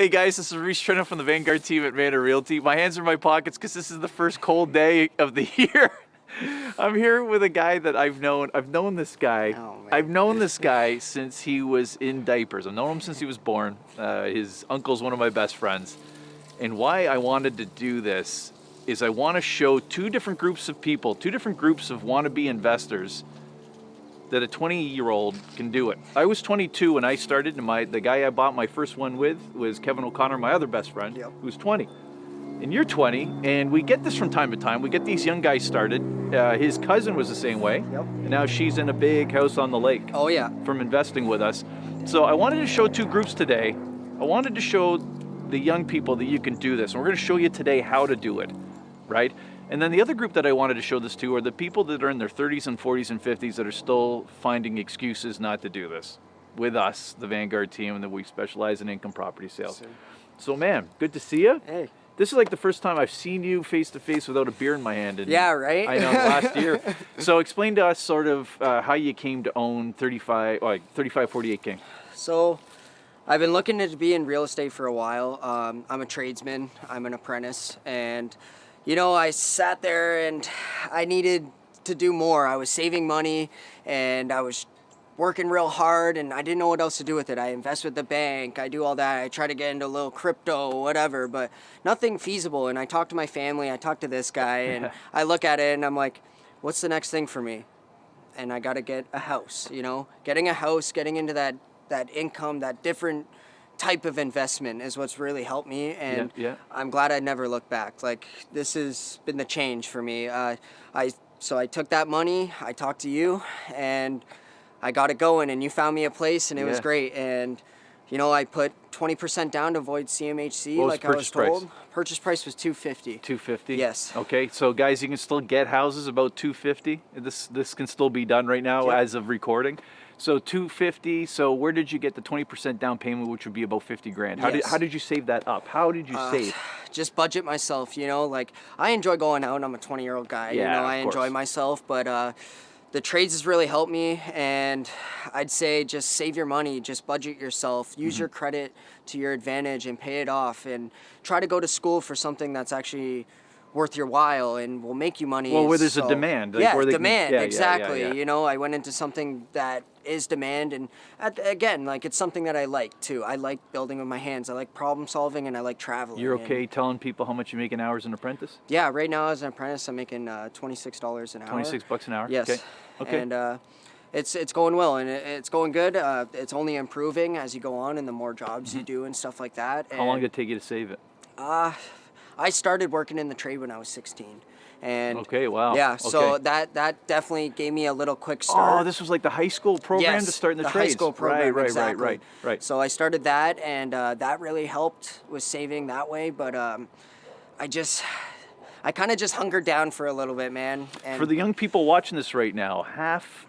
Hey guys, this is Rhys Trenhaile from the Vanguard Team at Manor Realty. My hands are in my pockets because this is the first cold day of the year. I'm here with a guy that I've known. I've known this guy. Oh, man. I've known this guy since he was in diapers. I've known him since he was born. His uncle's one of my best friends. And why I wanted to do this is I want to show two different groups of people, two different groups of wannabe investors that a 20-year-old can do it. I was 22 when I started, and the guy I bought my first one with was Kevin O'Connor, my other best friend, who's 20. And you're 20, and we get this from time to time. We get these young guys started. His cousin was the same way, and now she's in a big house on the lake. Oh yeah. From investing with us. So I wanted to show two groups today. I wanted to show the young people that you can do this, and we're going to show you today how to do it, right? And then the other group that I wanted to show this to are the people that are in their 30s and 40s and 50s that are still finding excuses not to do this with us, the Vanguard Team, and that we specialize in income property sales. So man, good to see you. Hey. This is like the first time I've seen you face to face without a beer in my hand. Yeah, right? I know, last year. So explain to us sort of how you came to own 3548 King. So I've been looking to be in real estate for a while. I'm a tradesman, I'm an apprentice, and you know, I sat there and I needed to do more. I was saving money and I was working real hard and I didn't know what else to do with it. I invest with the bank, I do all that. I try to get into a little crypto, whatever, but nothing feasible. And I talked to my family, I talked to this guy, and I look at it and I'm like, what's the next thing for me? And I got to get a house, you know? Getting a house, getting into that income, that different type of investment is what's really helped me, and I'm glad I never looked back. Like, this has been the change for me. So I took that money, I talked to you, and I got it going, and you found me a place, and it was great. And you know, I put 20% down to avoid CMHC, like I was told. Purchase price was $250. $250. Yes. Okay, so guys, you can still get houses about $250. This can still be done right now as of recording. So $250. So where did you get the 20% down payment, which would be about 50 grand? How did you save that up? How did you save? Just budget myself, you know. Like, I enjoy going out. I'm a 20-year-old guy. Yeah, you know, I enjoy myself, but the trades has really helped me, and I'd say just save your money, just budget yourself, use your credit to your advantage and pay it off, and try to go to school for something that's actually worth your while and will make you money. Well, where there's a demand. Like where demand, exactly. You know, I went into something that is demand, and again, like, it's something that I like too. I like building with my hands. I like problem solving, and I like traveling. You're okay telling people how much you make an hour as an apprentice? Yeah, right now as an apprentice, I'm making $26 an hour. $26 an hour? Yes. Okay. And it's going well, and it's going good. It's only improving as you go on, and the more jobs you do and stuff like that. How long did it take you to save it? I started working in the trade when I was 16. And okay, wow. Yeah, so that definitely gave me a little quick start. Oh, this was like the high school program to start in the trades. High school program, exactly. Right. So I started that, and that really helped with saving that way. But I kind of just hungered down for a little bit, man. And for the young people watching this right now,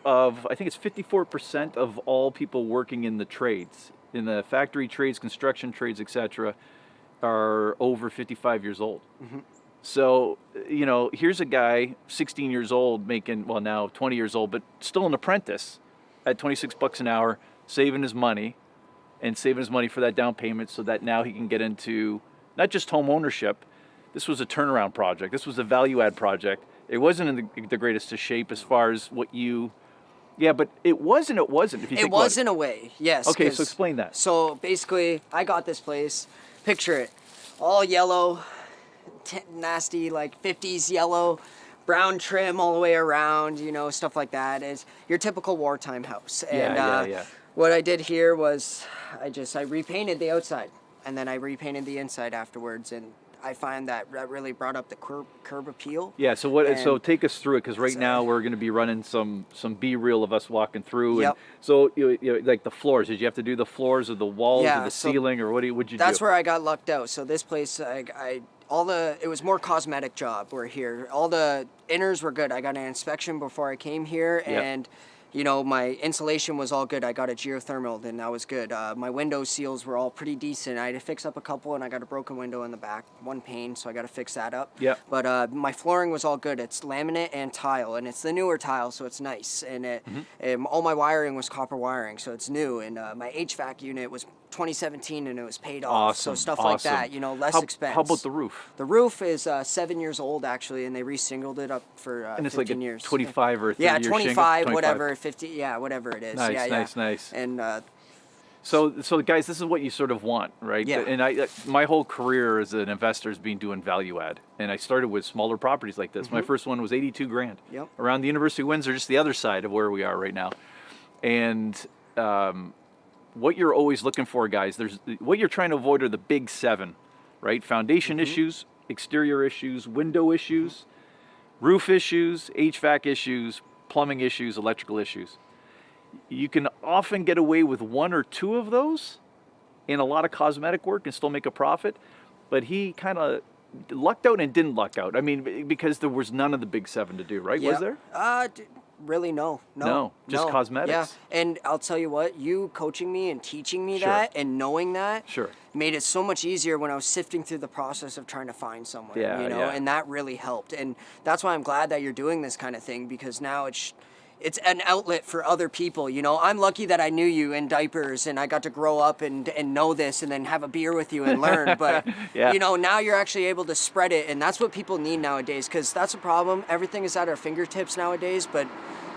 I think it's 54% of all people working in the trades, in the factory trades, construction trades, etc., are over 55 years old. So, you know, here's a guy, 16 years old, making, well, now 20 years old, but still an apprentice at $26 an hour, saving his money for that down payment so that now he can get into not just home ownership. This was a turnaround project. This was a value add project. It wasn't in the greatest of shape as far as what you... Yeah, but it was and it wasn't. If you think it was in a way, yes. Okay, so explain that. So basically, I got this place. Picture it, all yellow, nasty, like 50s yellow, brown trim all the way around, you know, stuff like that. It's your typical wartime house. And what I did here was I repainted the outside, and then I repainted the inside afterwards, and I find that really brought up the curb appeal. Yeah, so so take us through it, because right now we're going to be running some B-reel of us walking through. And so you know, like the floors, did you have to do the floors or the walls or the ceiling, or would you do? That's where I got lucked out. So this place, it was more cosmetic job. We're here. All the inners were good. I got an inspection before I came here, and you know, my insulation was all good. I got it geothermal, and that was good. My window seals were all pretty decent. I had to fix up a couple, and I got a broken window in the back, one pane, so I got to fix that up. But my flooring was all good. It's laminate and tile, and it's the newer tile, so it's nice. And all my wiring was copper wiring, so it's new. And my HVAC unit was 2017 and it was paid off. So Awesome. stuff Awesome. like that, you know, less expense. How about the roof? The roof is 7 years old actually, and they re-singled it up for And it's 15 like a years. 25 or 30 yeah, year 25, shingle? whatever, 50, yeah, whatever it is. Nice, yeah, nice, yeah. nice. And So guys, this is what you sort of want, right? Yeah. And my whole career as an investor has been doing value add, and I started with smaller properties like this. My first one was 82 grand, Yep. around the University of Windsor, just the other side of where we are right now. And what you're always looking for, guys, what you're trying to avoid are the big 7, right? Foundation issues, exterior issues, window issues, roof issues, HVAC issues, plumbing issues, electrical issues. You can often get away with 1 or 2 of those in a lot of cosmetic work and still make a profit, but he kind of lucked out and didn't luck out. I mean, because there was none of the big 7 to do, right? Was there? Really, no, just cosmetics. Yeah, and I'll tell you what, you coaching me and teaching me Sure. that and knowing that Sure. made it so much easier when I was sifting through the process of trying to find someone, Yeah, you know, yeah. and that really helped. And that's why I'm glad that you're doing this kind of thing, because now it's an outlet for other people, you know. I'm lucky that I knew you in diapers and I got to grow up and know this and then have a beer with you and learn. But, Yeah. you know, now you're actually able to spread it, and that's what people need nowadays, because that's a problem. Everything is at our fingertips nowadays, but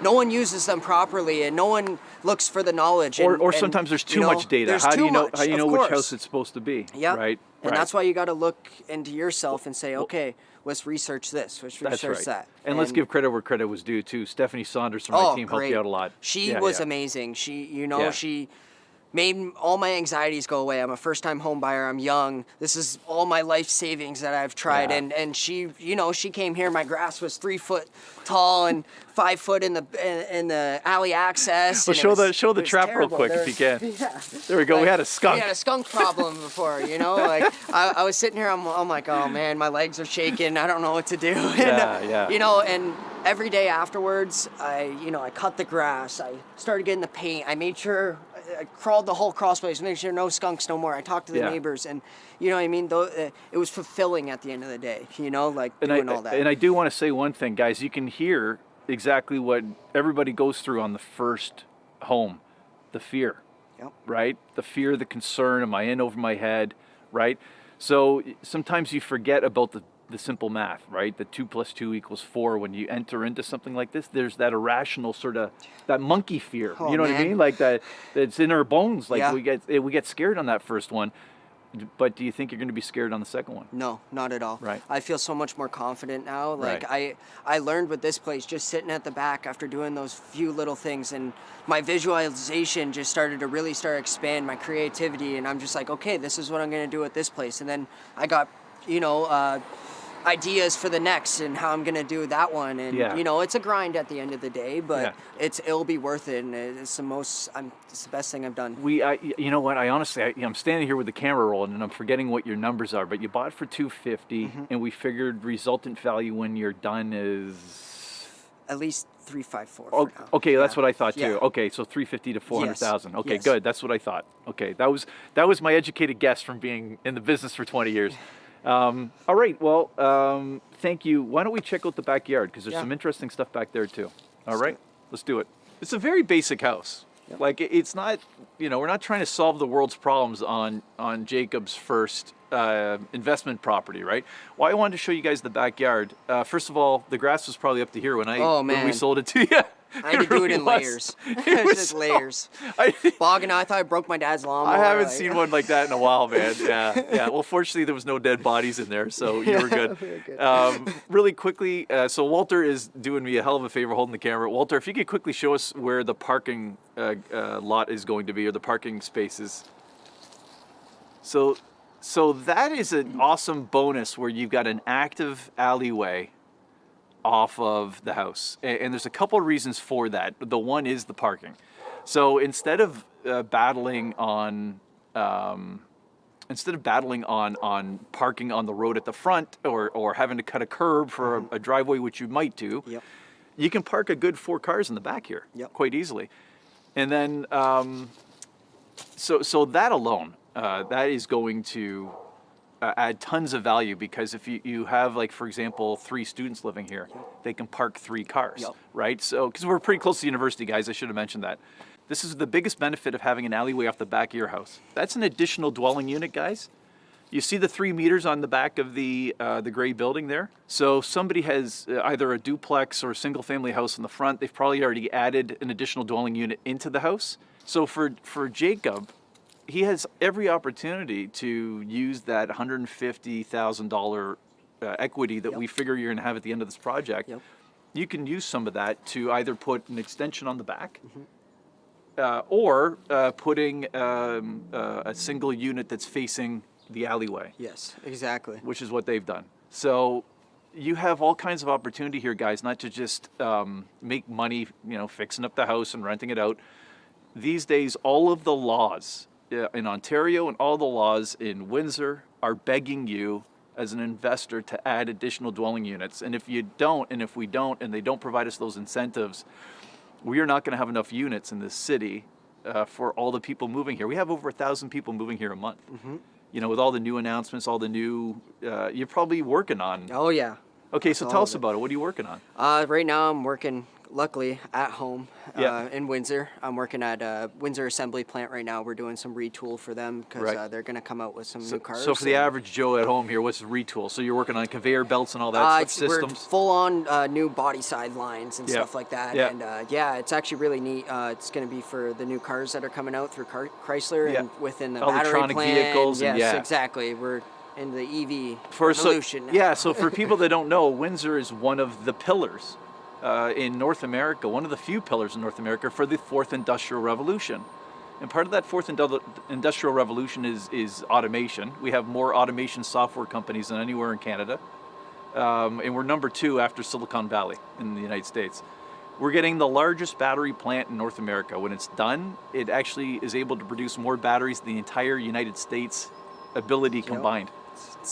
no one uses them properly and no one looks for the knowledge. Or sometimes there's too much data. How do you know which house it's supposed to be? Yeah. Right. And right. that's why you got to look into yourself and say, okay, let's research this, let's That's research right. that. And let's give credit where credit was due too. Stephanie Saunders from my team helped you out a lot. She Yeah, was yeah. amazing. She, you know, Yeah. she made all my anxieties go away. I'm a first-time home buyer. I'm young. This is all my life savings that I've tried. Yeah. And she, you know, she came here. My grass was 3 foot tall and 5 foot in the alley access. Well, and show the it was trap real terrible. quick if you can. Yeah. There we go. We Like, had a skunk. We had a skunk problem before, you know. Like I was sitting here, I'm like, oh man, my legs are shaking. I don't know what to do. And, Yeah. You know, and every day afterwards, I cut the grass. I started getting the paint. I made sure I crawled the whole crawl space, made sure no skunks no more. I talked to the Yeah. neighbors, and you know what I mean. Though it was fulfilling at the end of the day, you know, like doing all that. And I do want to say one thing, guys. You can hear exactly what everybody goes through on the first home, the fear. Yep. Right? The fear, the concern, am I in over my head, right? So sometimes you forget about the simple math, right? The 2 + 2 = 4. When you enter into something like this, there's that irrational sort of, that monkey fear. Oh, you know what I man. mean? Like that's in our bones. Like Yeah. we get scared on that first one. But do you think you're going to be scared on the second one? No, not at all. Right. I feel so much more confident now. Like Right. I learned with this place just sitting at the back after doing those few little things, and my visualization just started to really expand my creativity, and I'm just like, okay, this is what I'm going to do at this place. And then I got, you know, ideas for the next and how I'm going to do that one. And, Yeah. you know, it's a grind at the end of the day, but Yeah. it'll be worth it. And it's the best thing I've done. You know what? I'm standing here with the camera rolling, and I'm forgetting what your numbers are. But you bought for $250, and we figured resultant value when you're done is At least 354. Oh, for now. okay, that's Yeah. what I thought too. Yeah. Okay, so 350 to 400,000. Okay, Yes. good. That's what I thought. Okay, that was my educated guess from being in the business for 20 years. All right, well, thank you. Why don't we check out the backyard, because there's Yeah. some interesting stuff back there too. All Let's right, do it. let's do it. It's a very basic house. Yep. Like it's not, we're not trying to solve the world's problems on Jacob's first investment property, right? Well, I wanted to show you guys the backyard. First of all, the grass was probably up to here when when we man. sold it to you. I had to do it in was. layers. It was Just so- layers. I Bogging, I thought I broke my dad's lawnmower. I haven't like- seen one like that in a while, man. Yeah. Well, fortunately, there was no dead bodies in there, so you were good. we were good. Really quickly, so Walter is doing me a hell of a favor holding the camera. Walter, if you could quickly show us where the parking lot is going to be, or the parking spaces. So that is an awesome bonus where you've got an active alleyway off of the house, and there's a couple of reasons for that. The one is the parking. So instead of battling on parking on the road at the front, or having to cut a curb for a driveway, which you might do, Yep. you can park a good 4 cars in the back here, Yep. quite easily. And then so that alone, that is going to add tons of value, because if you have, like, for example, 3 students living here, they can park 3 cars, Yep. right? So, because we're pretty close to the university, guys, I should have mentioned that. This is the biggest benefit of having an alleyway off the back of your house. That's an additional dwelling unit, guys. You see the 3 meters on the back of the gray building there? So somebody has either a duplex or a single family house in the front. They've probably already added an additional dwelling unit into the house. So for Jacob, he has every opportunity to use that $150,000 equity that we figure you're going to have at the end of this project. You can use some of that to either put an extension on the back, or putting a single unit that's facing the alleyway. Yes, exactly. Which is what they've done. So you have all kinds of opportunity here, guys, not to just make money, fixing up the house and renting it out. These days, all of the laws in Ontario and all the laws in Windsor are begging you as an investor to add additional dwelling units. And if you don't, and if we don't, and they don't provide us those incentives, we are not going to have enough units in this city for all the people moving here. We have over 1,000 people moving here a month. With all the new announcements, all the new, you're probably working on. Oh, yeah. Okay, so tell us about it. What are you working on? Right now I'm working, luckily, at home in Windsor. I'm working at Windsor Assembly Plant right now. We're doing some retool for them because they're going to come out with some new cars. So for the average Joe at home here, what's retool? So you're working on conveyor belts and all that systems? We're full-on new body side lines and stuff like that. And it's actually really neat. It's going to be for the new cars that are coming out through Chrysler and within the battery electronic plant. Vehicles. Yes, exactly. We're in the EV revolution. So for people that don't know, Windsor is one of the pillars in North America, one of the few pillars in North America for the fourth industrial revolution. And part of that fourth industrial revolution is automation. We have more automation software companies than anywhere in Canada. And we're number 2 after Silicon Valley in the United States. We're getting the largest battery plant in North America. When it's done, it actually is able to produce more batteries than the entire United States ability combined.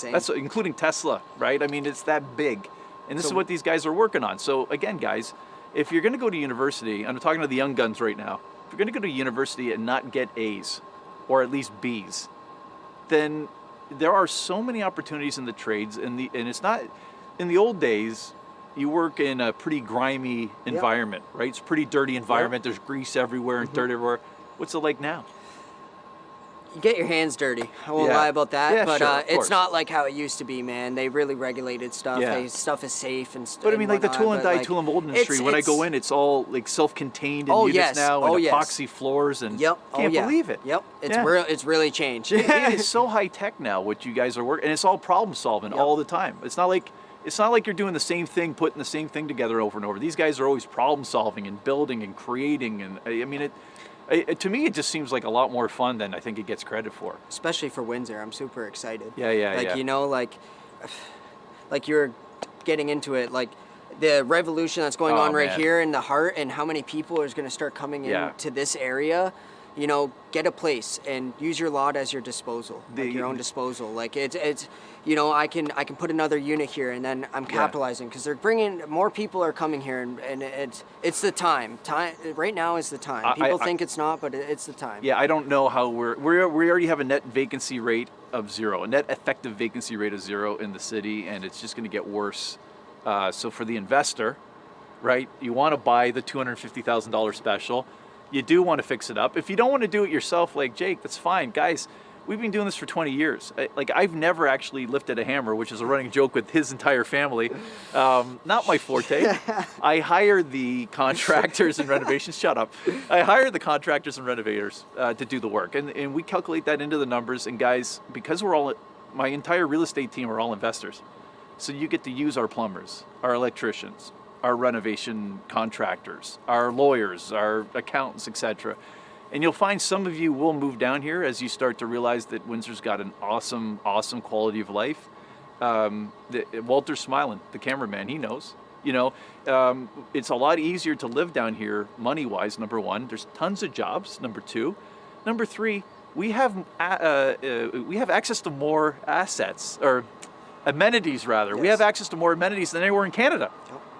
That's including Tesla, right? I mean, it's that big. And this is what these guys are working on. So again, guys, if you're going to go to university, I'm talking to the young guns right now, if you're going to go to university and not get A's or at least B's, then there are so many opportunities in the trades. And it's not, in the old days, you work in a pretty grimy environment, right? It's a pretty dirty environment. There's grease everywhere and dirt everywhere. What's it like now? You get your hands dirty. I won't lie about that. Yeah, but sure, it's not like how it used to be, man. They really regulated stuff. Stuff is safe and stuff. But I mean, like the tool and die, tool and mold industry, when I go in, it's all like self-contained in units now, and epoxy floors, and can't believe it. It's really changed. It is so high tech now what you guys are working, and it's all problem solving all the time. It's not like you're doing the same thing, putting the same thing together over and over. These guys are always problem solving and building and creating, and I mean to me, it just seems like a lot more fun than I think it gets credit for. Especially for Windsor, I'm super excited. Like you're getting into it, like the revolution that's going on right here in the heart, and how many people is going to start coming into this area. Get a place and use your lot as your disposal, your own disposal. Like it's I can put another unit here, and then I'm capitalizing because they're bringing more people are coming here, and it's the time. Time right now is the time. People think it's not, but it's the time. Yeah, I don't know how we already have a net vacancy rate of 0, a net effective vacancy rate of 0 in the city, and it's just going to get worse. So for the investor, right, you want to buy the $250,000 special. You do want to fix it up. If you don't want to do it yourself like Jake, that's fine. Guys, we've been doing this for 20 years. I've never actually lifted a hammer, which is a running joke with his entire family. Not my forte. I hire the contractors and renovations. Shut up. I hire the contractors and renovators to do the work. And we calculate that into the numbers. And guys, because my entire real estate team are all investors. So you get to use our plumbers, our electricians, our renovation contractors, our lawyers, our accountants, etc. And you'll find some of you will move down here as you start to realize that Windsor's got an awesome, awesome quality of life. Walter's smiling, the cameraman, he knows. It's a lot easier to live down here money-wise, number 1. There's tons of jobs, number 2. Number 3, we have access to more assets, or amenities rather. We have access to more amenities than anywhere in Canada.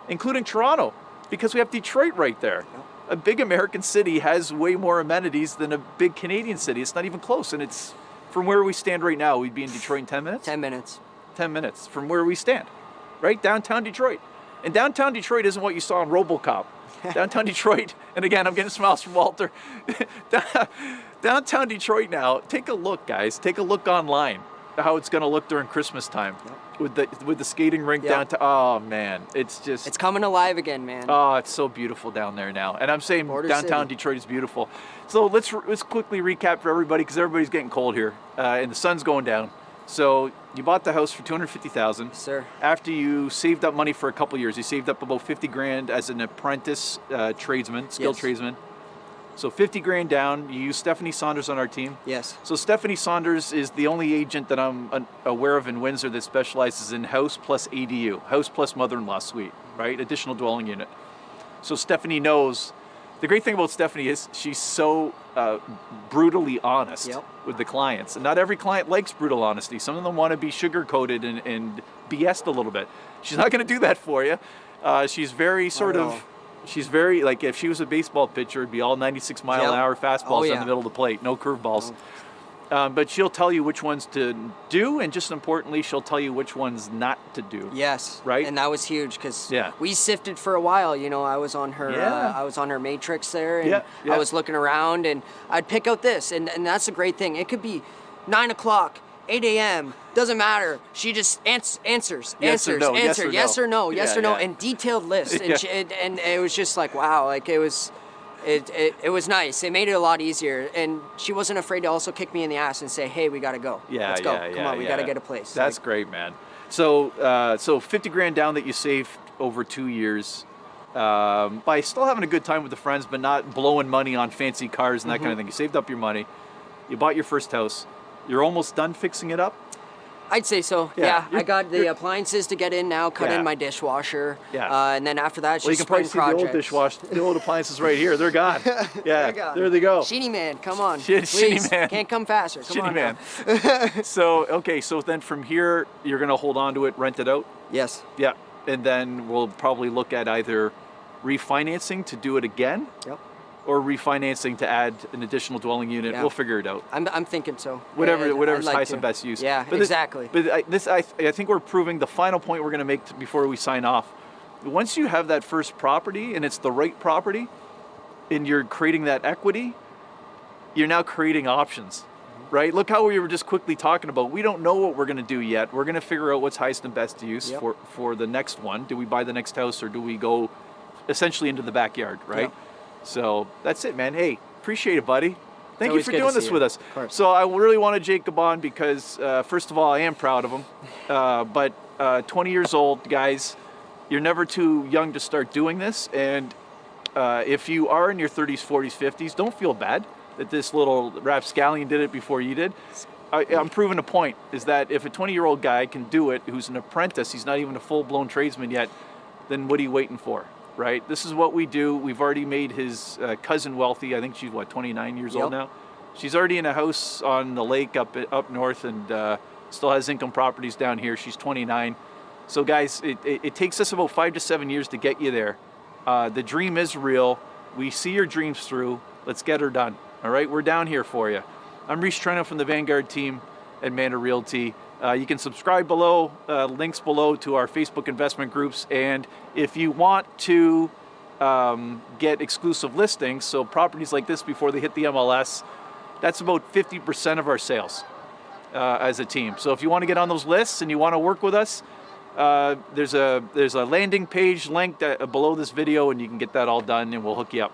Including Toronto, because we have Detroit right there. A big American city has way more amenities than a big Canadian city. It's not even close, and it's from where we stand right now. We'd be in Detroit in 10 minutes? 10 minutes. 10 minutes from where we stand, right? Downtown Detroit. And downtown Detroit isn't what you saw in RoboCop Downtown Detroit, and again, I'm getting smiles from Walter. Downtown Detroit now, take a look, guys. Take a look online how it's going to look during Christmas time with the skating rink downtown. Oh, man. It's coming alive again, man. Oh, it's so beautiful down there now. And I'm saying downtown Detroit is beautiful. So let's quickly recap for everybody because everybody's getting cold here and the sun's going down. So you bought the house for $250,000. Sir. After you saved up money for a couple years, you saved up about $50,000 as an apprentice tradesman, skilled tradesman. So $50,000 down. You use Stephanie Saunders on our team. Yes. So Stephanie Saunders is the only agent that I'm aware of in Windsor that specializes in house plus ADU, house plus mother-in-law suite, right? Additional dwelling unit. So Stephanie knows. The great thing about Stephanie is she's so brutally honest with the clients. And not every client likes brutal honesty. Some of them want to be sugar-coated and BS'd a little bit. She's not going to do that for you. She's very she's very, like if she was a baseball pitcher, it'd be all 96-mile-an-hour fastballs in the middle of the plate, no curveballs. But she'll tell you which ones to do, and just importantly, she'll tell you which ones not to do. Yes. Right. And that was huge because we sifted for a while. You know, I was on her matrix there, and I was looking around, and I'd pick out this, and that's a great thing. It could be 9 o'clock, 8 a.m. Doesn't matter. She just answers, yes or no, and detailed lists, and it was just like wow, like it was. It was nice. It made it a lot easier, and she wasn't afraid to also kick me in the ass and say, "Hey, we gotta go. Let's go. Come on, we gotta get a place." That's great, man. So, so $50,000 down that you saved over 2 years, by still having a good time with the friends, but not blowing money on fancy cars and that kind of thing. You saved up your money. You bought your first house. You're almost done fixing it up. I'd say so. Yeah, I got the appliances to get in now. Cut in my dishwasher. And then after that, you can probably see the old dishwasher, the old appliances right here. They're gone. Yeah, there they go. Sheeny man, come on. Sheeny man. Can't come faster. Come on, man. So then from here, you're gonna hold on to it, rent it out. Yes. Yeah, and then we'll probably look at either refinancing to do it again. Yep. Or refinancing to add an additional dwelling unit. We'll figure it out. I'm thinking so. Whatever's highest and best use. Yeah, exactly. I think we're proving the final point we're going to make before we sign off. Once you have that first property and it's the right property, and you're creating that equity, you're now creating options, right? Look how we were just quickly talking about. We don't know what we're going to do yet. We're going to figure out what's highest and best use for the next one. Do we buy the next house or do we go essentially into the backyard, right? Yeah. So that's it, man. Hey, appreciate it, buddy. Thank you for doing this with us. So I really wanted Jacob on because, first of all, I am proud of him. But 20 years old, guys, you're never too young to start doing this. And if you are in your 30s, 40s, 50s, don't feel bad that this little rapscallion did it before you did. I'm proving a point, is that if a 20-year-old guy can do it, who's an apprentice, he's not even a full-blown tradesman yet, then what are you waiting for? Right, this is what we do. We've already made his cousin wealthy. I think she's 29 years old now. She's already in a house on the lake up north, and still has income properties down here. She's 29. So guys, it takes us about 5 to 7 years to get you there. The dream is real. We see your dreams through. Let's get her done. All right, we're down here for you. I'm Rhys Trenhaile from the Vanguard Team at Manor Realty. You can subscribe below, links below to our Facebook investment groups. And if you want to get exclusive listings, so properties like this before they hit the MLS, that's about 50% of our sales as a team. So if you want to get on those lists and you want to work with us, there's a landing page linked below this video, and you can get that all done and we'll hook you up.